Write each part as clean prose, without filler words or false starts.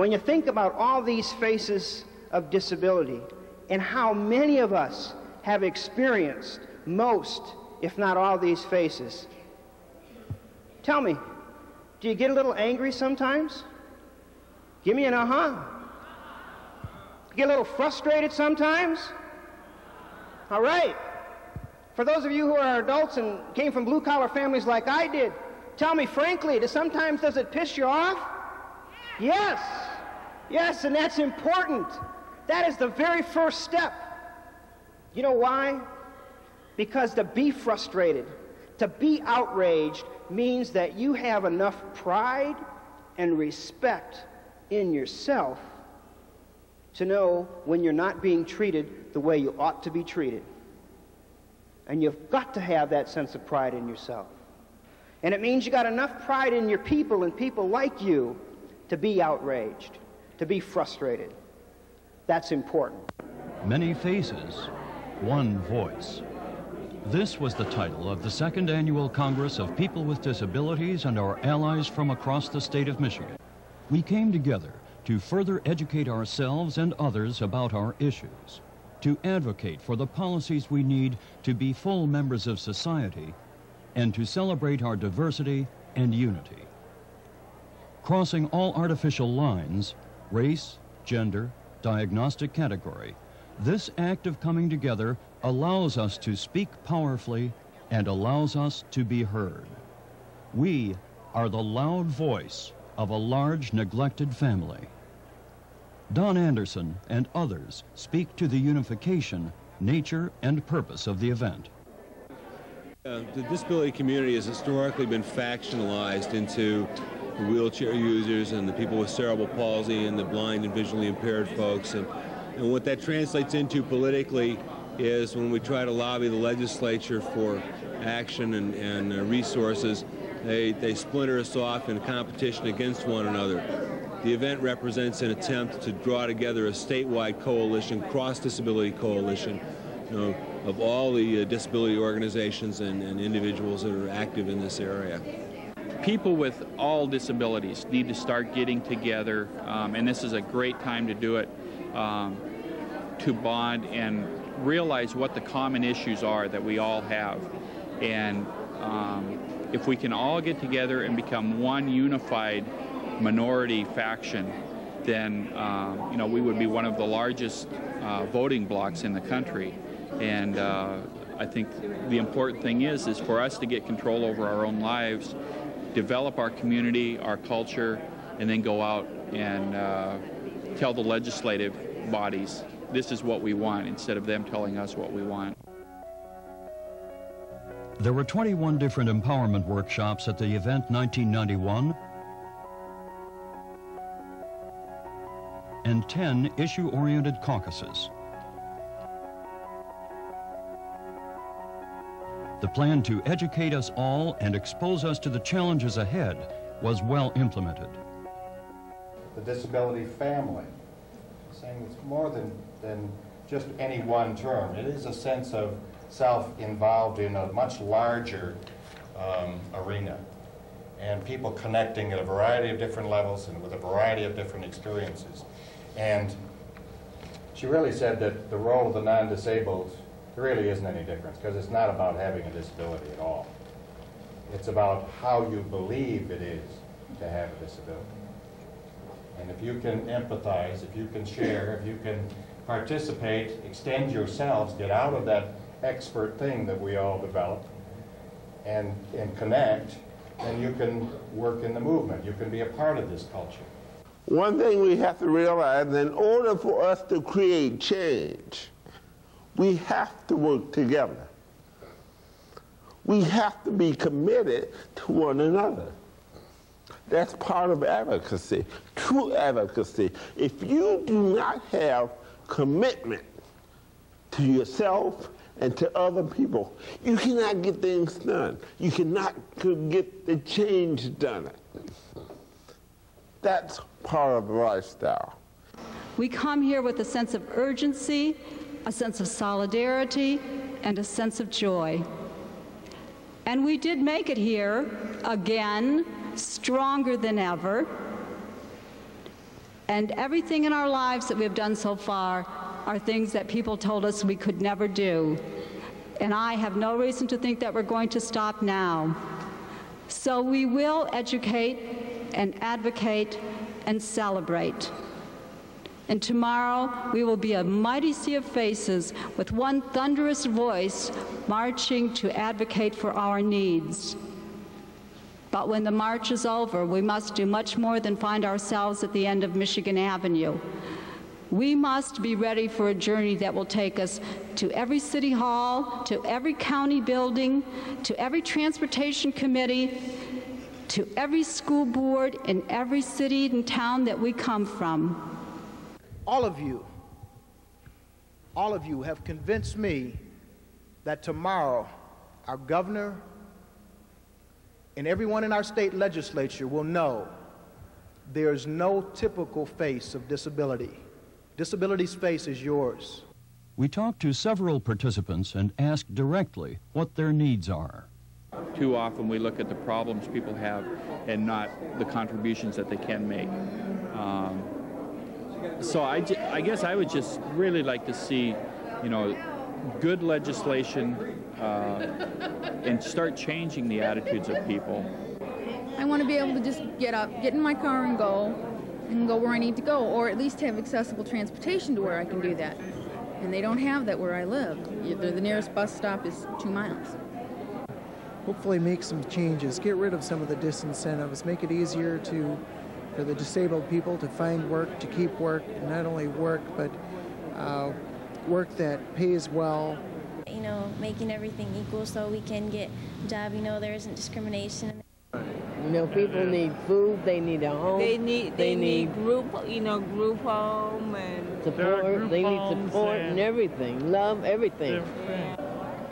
When you think about all these faces of disability and how many of us have experienced most, if not all, these faces, tell me, do you get a little angry sometimes? Give me an uh-huh. Get a little frustrated sometimes? All right. For those of you who are adults and came from blue-collar families like I did, tell me frankly, does it piss you off? Yes. Yes, and that's important. That is the very first step. You know why? Because to be frustrated, to be outraged, means that you have enough pride and respect in yourself to know when you're not being treated the way you ought to be treated. And you've got to have that sense of pride in yourself. And it means you got enough pride in your people and people like you to be outraged, to be frustrated. That's important. Many faces, one voice. This was the title of the second annual Congress of People with Disabilities and our allies from across the state of Michigan. We came together to further educate ourselves and others about our issues, to advocate for the policies we need to be full members of society, and to celebrate our diversity and unity. Crossing all artificial lines, race, gender, diagnostic category, this act of coming together allows us to speak powerfully and allows us to be heard. We are the loud voice of a large neglected family. Don Anderson and others speak to the unification, nature, and purpose of the event. The disability community has historically been factionalized into the wheelchair users and the people with cerebral palsy and the blind and visually impaired folks. And what that translates into politically is when we try to lobby the legislature for action and resources, they splinter us off in competition against one another. The event represents an attempt to draw together a statewide coalition, cross-disability coalition, of all the disability organizations and individuals that are active in this area. People with all disabilities need to start getting together, and this is a great time to do it, to bond and realize what the common issues are that we all have. And if we can all get together and become one unified minority faction, then we would be one of the largest voting blocs in the country. And I think the important thing is for us to get control over our own lives, develop our community, our culture, and then go out and tell the legislative bodies this is what we want, instead of them telling us what we want. There were 21 different empowerment workshops at the event 1991 and 10 issue-oriented caucuses. The plan to educate us all and expose us to the challenges ahead was well implemented. The disability family, saying it's more than just any one term. It is a sense of self-involved in a much larger arena, and people connecting at a variety of different levels and with a variety of different experiences. And she really said that the role of the non-disabled, there really isn't any difference, because it's not about having a disability at all. It's about how you believe it is to have a disability. And if you can empathize, if you can share, if you can participate, extend yourselves, get out of that expert thing that we all develop, and connect, then you can work in the movement. You can be a part of this culture. One thing we have to realize, in order for us to create change, we have to work together. We have to be committed to one another. That's part of advocacy, true advocacy. If you do not have commitment to yourself and to other people, you cannot get things done. You cannot get the change done. That's part of the lifestyle. We come here with a sense of urgency, a sense of solidarity, and a sense of joy. And we did make it here again, stronger than ever. And everything in our lives that we've done so far are things that people told us we could never do. And I have no reason to think that we're going to stop now. So we will educate and advocate and celebrate. And tomorrow we will be a mighty sea of faces with one thunderous voice marching to advocate for our needs. But when the march is over, we must do much more than find ourselves at the end of Michigan Avenue. We must be ready for a journey that will take us to every city hall, to every county building, to every transportation committee, to every school board in every city and town that we come from. All of you have convinced me that tomorrow our governor and everyone in our state legislature will know there is no typical face of disability. Disability's face is yours. We talked to several participants and asked directly what their needs are. Too often we look at the problems people have and not the contributions that they can make. So I guess I would just really like to see, you know, good legislation and start changing the attitudes of people. I want to be able to just get up, get in my car and go where I need to go, or at least have accessible transportation to where I can do that. And they don't have that where I live. The nearest bus stop is 2 miles. Hopefully make some changes, get rid of some of the disincentives, make it easier for the disabled people to find work, to keep work, and not only work, but work that pays well. You know, making everything equal so we can get a job, you know, there isn't discrimination. You know, people need food, they need a home. They need group, you know, group home and support. They need support and everything, love, everything.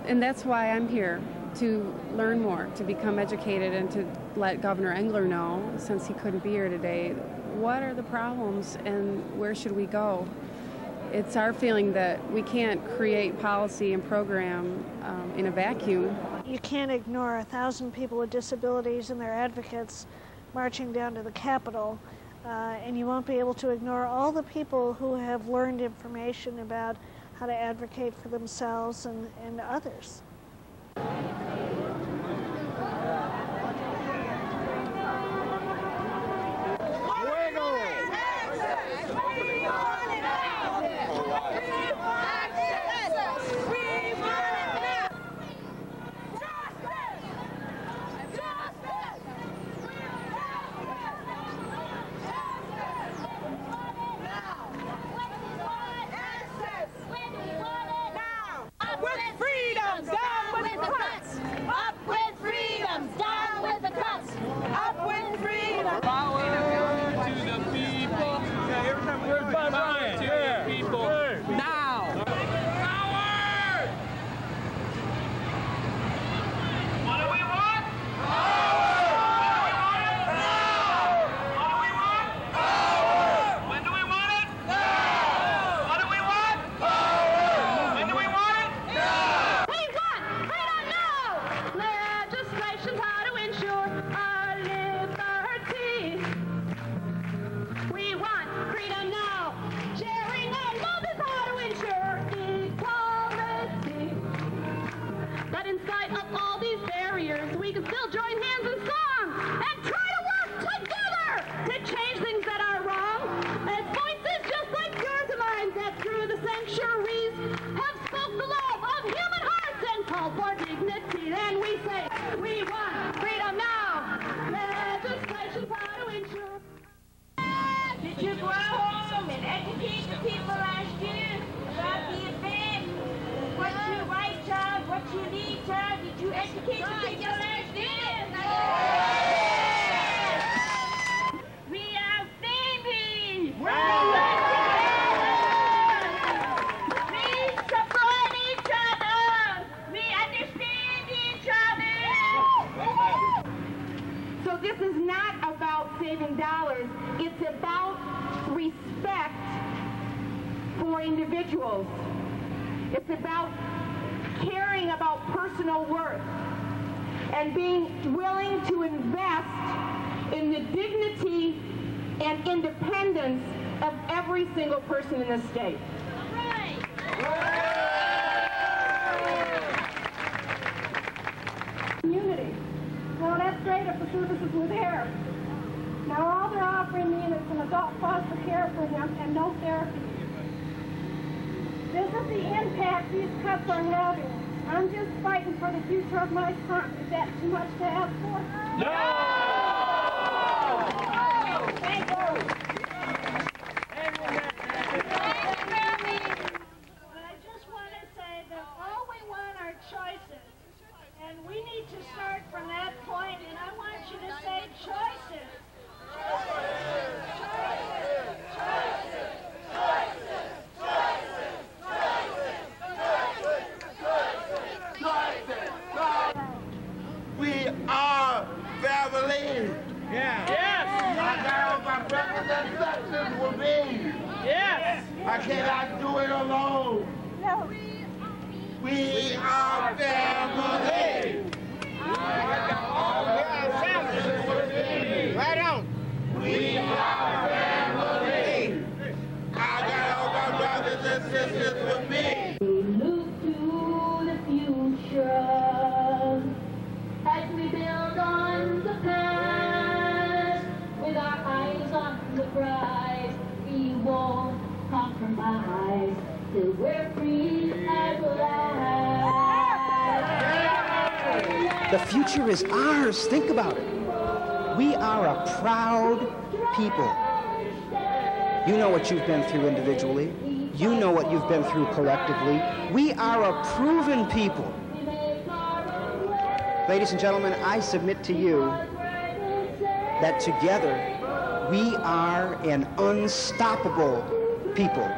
And that's why I'm here, to learn more, to become educated, and to let Governor Engler know, since he couldn't be here today, what are the problems and where should we go? It's our feeling that we can't create policy and program in a vacuum. You can't ignore 1,000 people with disabilities and their advocates marching down to the Capitol, and you won't be able to ignore all the people who have learned information about how to advocate for themselves and others. Individuals. It's about caring about personal worth and being willing to invest in the dignity and independence of every single person in this state. Community. Now that's great if the services were there. Now all they're offering me is an adult foster care for him and no therapy. This is the impact these cuts are having. I'm just fighting for the future of my son. Is that too much to ask for? No! Thank you. I just want to say that all we want are choices. And we need to start from that point, and I want you to say choices. We are family. Yeah. Yes. I got all my brothers and sisters with me. Yes. I cannot do it alone. No. We are family. Right on. We are family. I got all my brothers and sisters with me. We look to the future as we build on the past. With our eyes on the prize, we won't compromise till we're free at last. The future is ours. Think about it. We are a proud people. You know what you've been through individually. You know what you've been through collectively. We are a proven people. Ladies and gentlemen, I submit to you that together we are an unstoppable people.